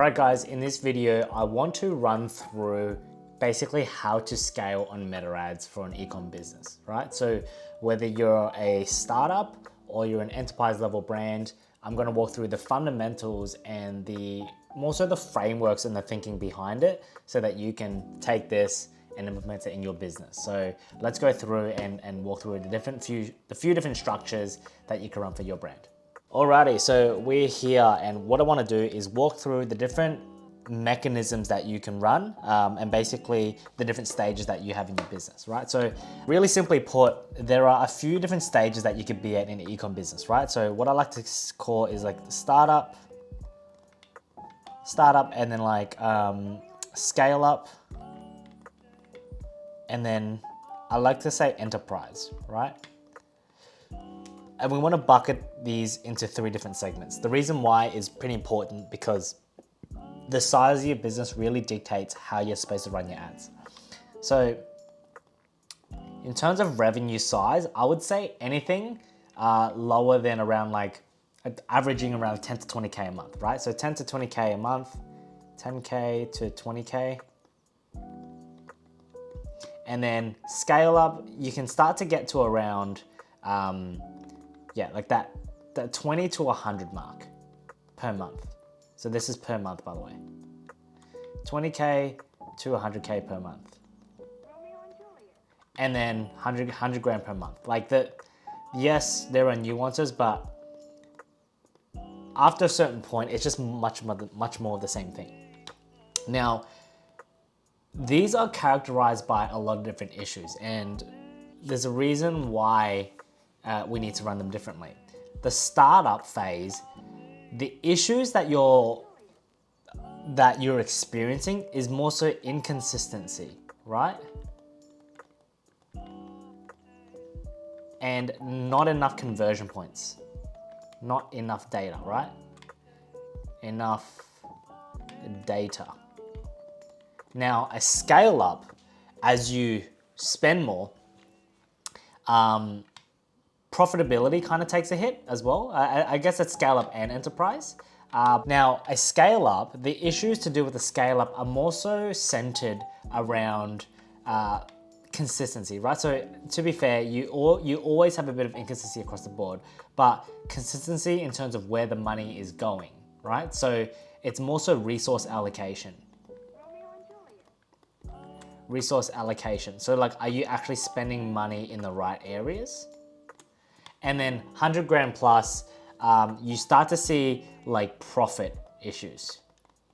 Alright guys, in this video, I want to run through basically how to scale on Meta Ads for an e-com business, right? So whether you're a startup or you're an enterprise level brand, I'm gonna walk through the fundamentals and more so the frameworks and the thinking behind it so that you can take this and implement it in your business. So let's go through and walk through the few different structures that you can run for your brand. Alrighty, so we're here and what I want to do is walk through the different mechanisms that you can run and basically the different stages that you have in your business, right? So really simply put, there are a few different stages that you could be at in an e-com business, right? So what I like to call is like the startup and then like scale up, and then I like to say enterprise, right? And we want to bucket these into 3 different segments. The reason why is pretty important because the size of your business really dictates how you're supposed to run your ads. So in terms of revenue size, I would say anything lower than around like averaging around 10 to 20K a month, right? So 10 to 20K a month, 10K to 20K. And then scale up, you can start to get to around, like that 20 to 100 mark per month. So this is per month, by the way. 20K to 100K per month. And then 100 grand per month. Like yes, there are nuances, but after a certain point, it's just much more of the same thing. Now, these are characterized by a lot of different issues, and there's a reason why we need to run them differently. The startup phase, the issues that you're experiencing is more so inconsistency, right? And not enough conversion points, not enough data, right? Enough data. Now, a scale up, as you spend more, profitability kind of takes a hit as well. I guess it's scale up and enterprise. Now, a scale up, the issues to do with the scale up are more so centered around consistency, right? So to be fair, you always have a bit of inconsistency across the board, but consistency in terms of where the money is going, right? So it's more so resource allocation. So like, are you actually spending money in the right areas? And then 100 grand plus, you start to see like profit issues.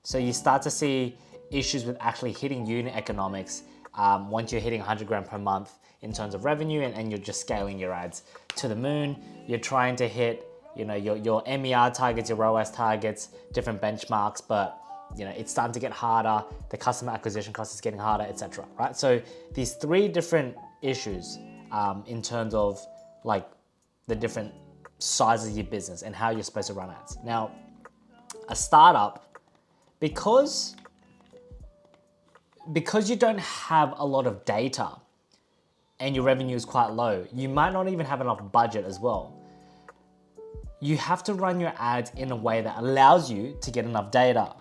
So you start to see issues with actually hitting unit economics once you're hitting 100 grand per month in terms of revenue, and you're just scaling your ads to the moon. You're trying to hit, your MER targets, your ROAS targets, different benchmarks, but it's starting to get harder. The customer acquisition cost is getting harder, etc. Right? So these 3 different issues in terms of like the different sizes of your business and how you're supposed to run ads. Now, a startup, because you don't have a lot of data and your revenue is quite low, you might not even have enough budget as well. You have to run your ads in a way that allows you to get enough data.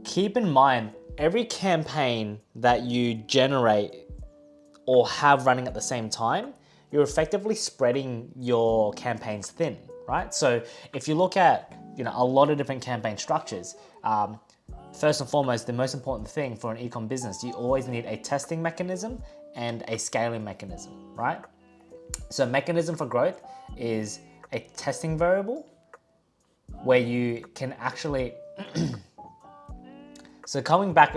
Keep in mind, every campaign that you generate or have running at the same time, you're effectively spreading your campaigns thin, right? So if you look at a lot of different campaign structures, first and foremost, the most important thing for an e-com business, you always need a testing mechanism and a scaling mechanism, right? So mechanism for growth is a testing variable where you can actually So coming back,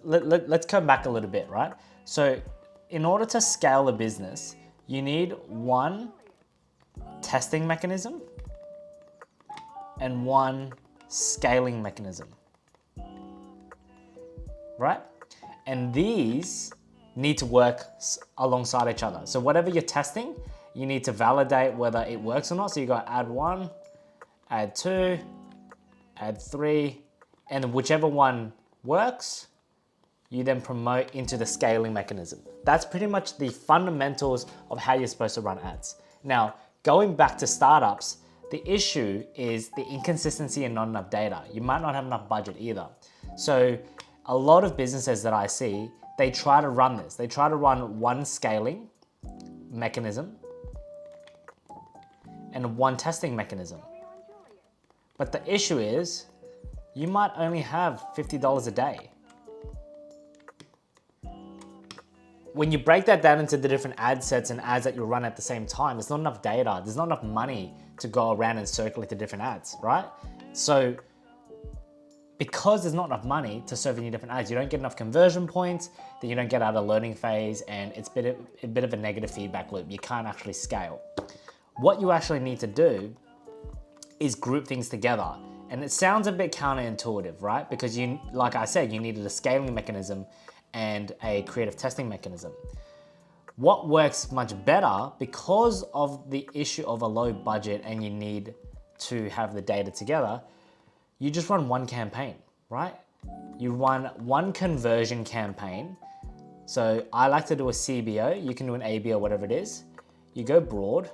let's come back a little bit, right? So in order to scale a business, you need 1 testing mechanism and 1 scaling mechanism, right? And these need to work alongside each other. So whatever you're testing, you need to validate whether it works or not. So you got add 1, add 2, add 3, and whichever one works, you then promote into the scaling mechanism. That's pretty much the fundamentals of how you're supposed to run ads. Now, going back to startups, The issue is the inconsistency and not enough data. You might not have enough budget either. So a lot of businesses that I see, they try to run this. They try to run one scaling mechanism and one testing mechanism. But the issue is, you might only have $50 a day. When you break that down into the different ad sets and ads that you run at the same time, there's not enough data, there's not enough money to go around and circulate the different ads, right? So because there's not enough money to serve any different ads, you don't get enough conversion points, then you don't get out of the learning phase, and it's a bit of a negative feedback loop. You can't actually scale. What you actually need to do is group things together. And it sounds a bit counterintuitive, right? Because you, like I said, you needed a scaling mechanism and a creative testing mechanism. What works much better, because of the issue of a low budget and you need to have the data together, you just run one campaign, right? You run one conversion campaign. So I like to do a CBO, you can do an AB or whatever it is. You go broad,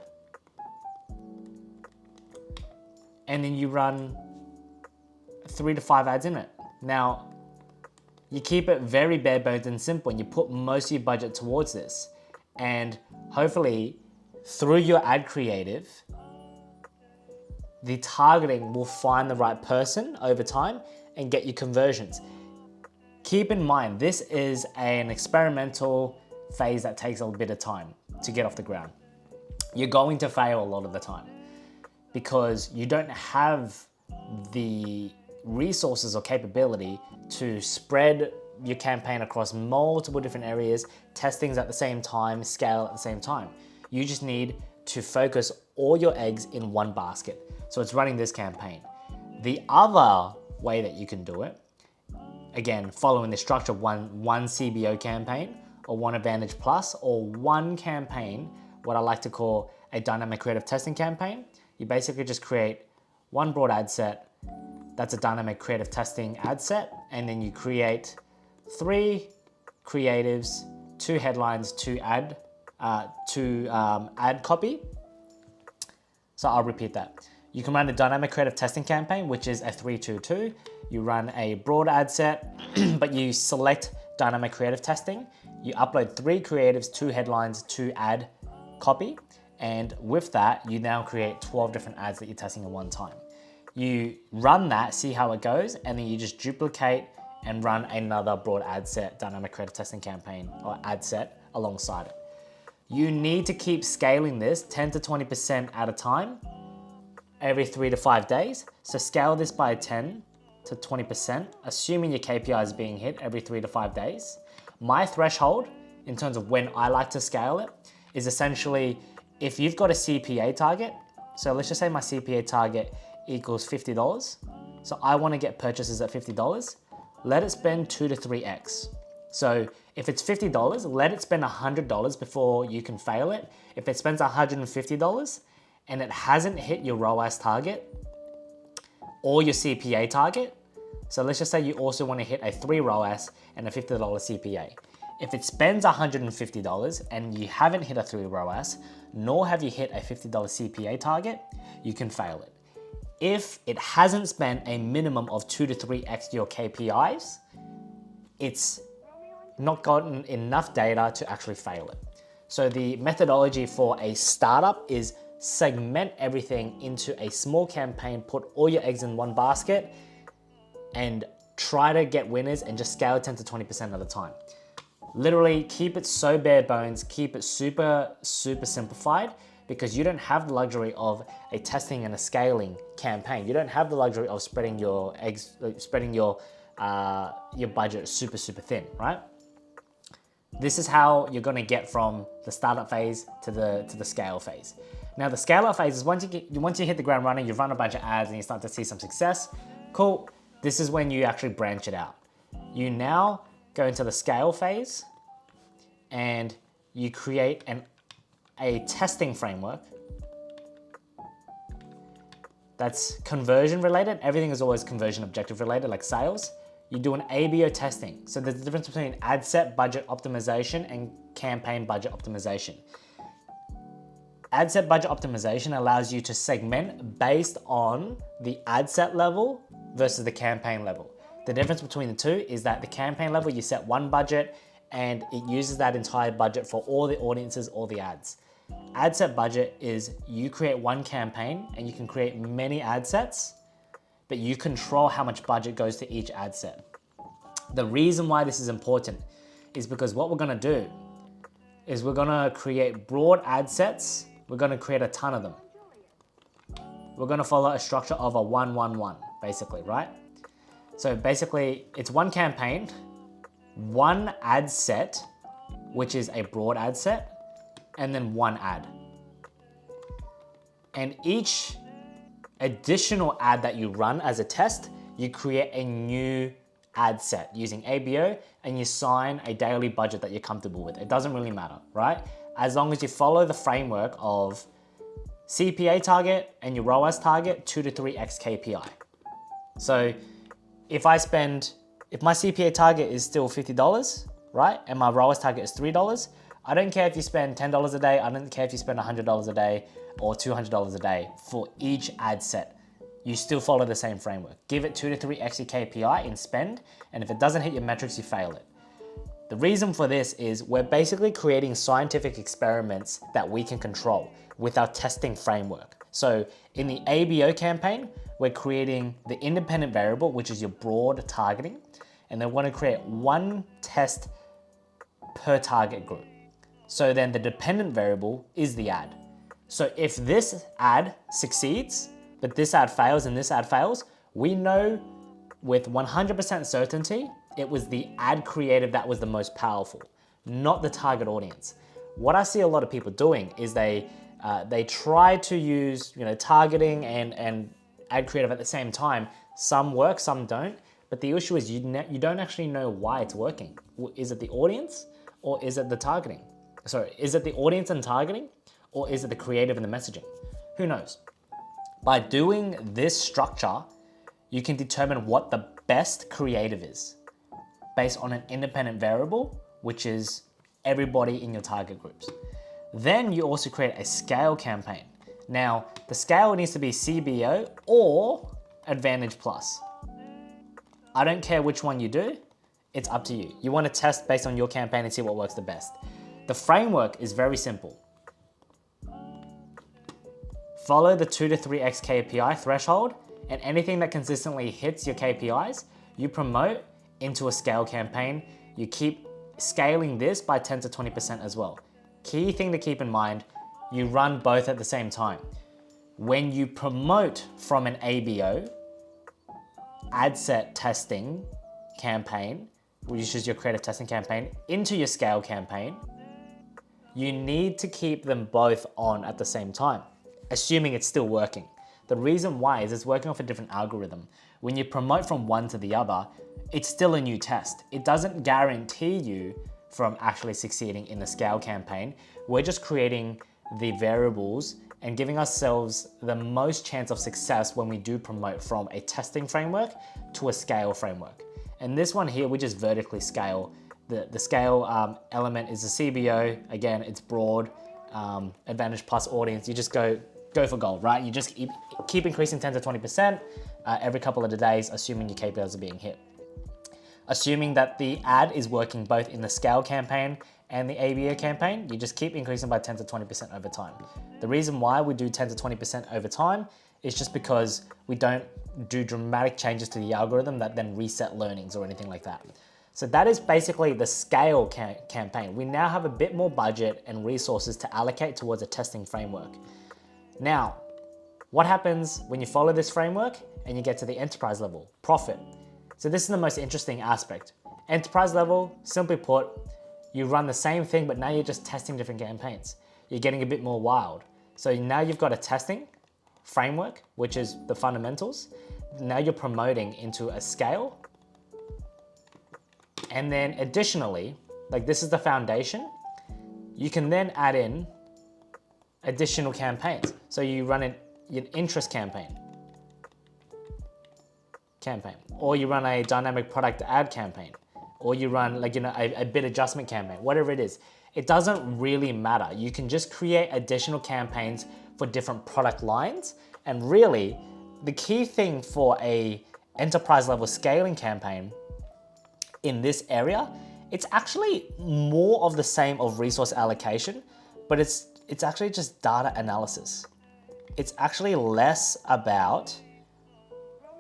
and then you run 3 to 5 ads in it. Now, you keep it very bare bones and simple, and you put most of your budget towards this. And hopefully, through your ad creative, the targeting will find the right person over time and get you conversions. Keep in mind, this is an experimental phase that takes a bit of time to get off the ground. You're going to fail a lot of the time because you don't have the resources or capability to spread your campaign across multiple different areas, test things at the same time, scale at the same time. You just need to focus all your eggs in one basket. So it's running this campaign. The other way that you can do it, again, following the structure, one CBO campaign or one Advantage Plus or one campaign, what I like to call a dynamic creative testing campaign. You basically just create one broad ad set, that's a dynamic creative testing ad set, and then you create 3 creatives, 2 headlines, 2 ad copy. So I'll repeat that. You can run a dynamic creative testing campaign, which is a 3-2-2. You run a broad ad set, but you select dynamic creative testing. You upload 3 creatives, 2 headlines, 2 ad copy. And with that, you now create 12 different ads that you're testing at one time. You run that, see how it goes, and then you just duplicate and run another broad ad set, dynamic creative testing campaign or ad set alongside it. You need to keep scaling this 10 to 20% at a time every 3 to 5 days. So scale this by 10 to 20%, assuming your KPI is being hit every 3 to 5 days. My threshold in terms of when I like to scale it is essentially if you've got a CPA target. So let's just say my CPA target equals $50. So I want to get purchases at $50. Let it spend 2 to 3x. So if it's $50, let it spend $100 before you can fail it. If it spends $150 and it hasn't hit your ROAS target or your CPA target, so let's just say you also want to hit a 3 ROAS and a $50 CPA. If it spends $150 and you haven't hit a 3 ROAS, nor have you hit a $50 CPA target, you can fail it. If it hasn't spent a minimum of 2 to 3x your KPIs, it's not gotten enough data to actually fail it. So the methodology for a startup is segment everything into a small campaign, put all your eggs in one basket, and try to get winners and just scale 10 to 20% at a time. Literally keep it so bare bones, keep it super simplified, because you don't have the luxury of a testing and a scaling campaign. You don't have the luxury of spreading your eggs, spreading your budget super thin, right? This is how you're gonna get from the startup phase to the scale phase. Now the scale up phase is once you hit the ground running, you run a bunch of ads and you start to see some success, cool. This is when you actually branch it out. You now go into the scale phase and you create a testing framework that's conversion related. Everything is always conversion objective related, like sales. You do an ABO testing. So there's a difference between ad set budget optimization and campaign budget optimization. Ad set budget optimization allows you to segment based on the ad set level versus the campaign level. The difference between the two is that the campaign level, you set one budget and it uses that entire budget for all the audiences, all the ads. Ad set budget is you create one campaign and you can create many ad sets, but you control how much budget goes to each ad set. The reason why this is important is because what we're gonna do is we're gonna create broad ad sets. We're gonna create a ton of them. We're gonna follow a structure of a 1-1-1, basically, right? So basically, it's one campaign, one ad set, which is a broad ad set, and then one ad. And each additional ad that you run as a test, you create a new ad set using ABO and you sign a daily budget that you're comfortable with. It doesn't really matter, right? As long as you follow the framework of CPA target and your ROAS target, 2 to 3x KPI. So if my CPA target is still $50, right? And my ROAS target is $3, I don't care if you spend $10 a day, I don't care if you spend $100 a day or $200 a day for each ad set. You still follow the same framework. Give it 2 to 3x your KPI in spend, and if it doesn't hit your metrics, you fail it. The reason for this is we're basically creating scientific experiments that we can control with our testing framework. So in the ABO campaign, we're creating the independent variable, which is your broad targeting, and then we want to create one test per target group. So then the dependent variable is the ad. So if this ad succeeds, but this ad fails and this ad fails, we know with 100% certainty, it was the ad creative that was the most powerful, not the target audience. What I see a lot of people doing is they try to use targeting and ad creative at the same time. Some work, some don't. But the issue is you don't actually know why it's working. Is it the audience or is it the targeting? Sorry, is it the audience and targeting or is it the creative and the messaging? Who knows? By doing this structure, you can determine what the best creative is based on an independent variable, which is everybody in your target groups. Then you also create a scale campaign. Now, the scale needs to be CBO or Advantage Plus. I don't care which one you do, it's up to you. You want to test based on your campaign and see what works the best. The framework is very simple. Follow the 2 to 3x KPI threshold, and anything that consistently hits your KPIs, you promote into a scale campaign. You keep scaling this by 10 to 20% as well. Key thing to keep in mind, you run both at the same time. When you promote from an ABO, ad set testing campaign, which is your creative testing campaign, into your scale campaign, you need to keep them both on at the same time, assuming it's still working. The reason why is it's working off a different algorithm. When you promote from one to the other, it's still a new test. It doesn't guarantee you from actually succeeding in the scale campaign. We're just creating the variables and giving ourselves the most chance of success when we do promote from a testing framework to a scale framework. And this one here, we just vertically scale. The scale element is a CBO. Again, it's broad, Advantage Plus audience. You just go for gold, right? You just keep increasing 10 to 20% every couple of days, assuming your KPIs are being hit. Assuming that the ad is working both in the scale campaign and the ABO campaign, you just keep increasing by 10 to 20% over time. The reason why we do 10 to 20% over time is just because we don't do dramatic changes to the algorithm that then reset learnings or anything like that. So that is basically the scale campaign. We now have a bit more budget and resources to allocate towards a testing framework. Now, what happens when you follow this framework and you get to the enterprise level? Profit. So this is the most interesting aspect. Enterprise level, simply put, you run the same thing, but now you're just testing different campaigns. You're getting a bit more wild. So now you've got a testing framework, which is the fundamentals. Now you're promoting into a scale. And then additionally, like this is the foundation, you can then add in additional campaigns. So you run an interest campaign, or you run a dynamic product ad campaign, or you run a bid adjustment campaign, whatever it is. it doesn't really matter. You can just create additional campaigns for different product lines. And really, the key thing for a enterprise level scaling campaign in this area, it's actually more of the same of resource allocation, but it's actually just data analysis. It's actually less about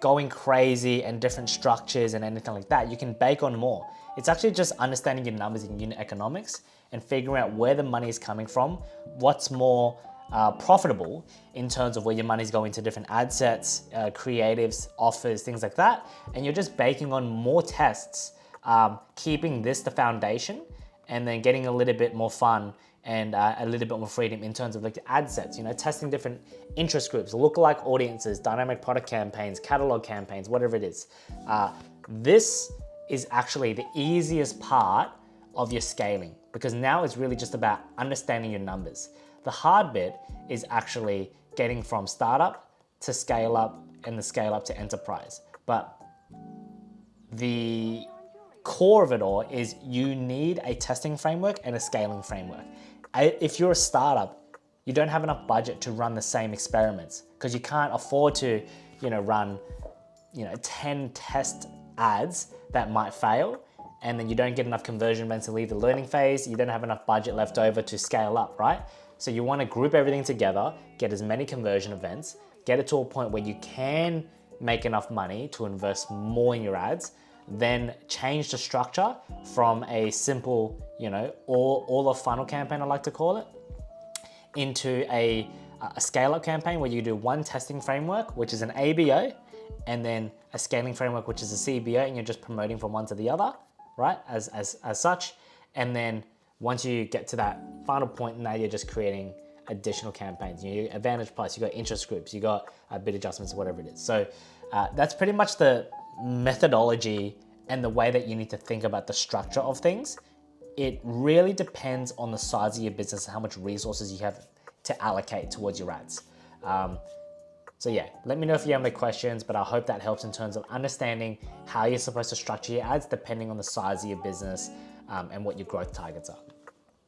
going crazy and different structures and anything like that. You can bake on more. It's actually just understanding your numbers and unit economics and figuring out where the money is coming from, what's more profitable in terms of where your money's going to different ad sets, creatives, offers, things like that. And you're just baking on more tests, keeping this the foundation, and then getting a little bit more fun and a little bit more freedom in terms of like the ad sets, testing different interest groups, lookalike audiences, dynamic product campaigns, catalog campaigns, whatever it is. This is actually the easiest part of your scaling, because now it's really just about understanding your numbers. The hard bit is actually getting from startup to scale up and the scale up to enterprise. But the core of it all is you need a testing framework and a scaling framework. If you're a startup, you don't have enough budget to run the same experiments, because you can't afford to, run, 10 test ads that might fail, and then you don't get enough conversion events to leave the learning phase. You don't have enough budget left over to scale up, right? So you want to group everything together, get as many conversion events, get it to a point where you can make enough money to invest more in your ads, then change the structure from a simple, all of funnel campaign, I like to call it, into a scale-up campaign where you do one testing framework, which is an ABO, and then a scaling framework, which is a CBO, and you're just promoting from one to the other, right? As such. And then once you get to that final point, now you're just creating additional campaigns. You Advantage Plus, you got interest groups, you got bid adjustments, whatever it is. So that's pretty much the methodology and the way that you need to think about the structure of things. It really depends on the size of your business and how much resources you have to allocate towards your ads. So yeah, let me know if you have any questions, but I hope that helps in terms of understanding how you're supposed to structure your ads depending on the size of your business and what your growth targets are.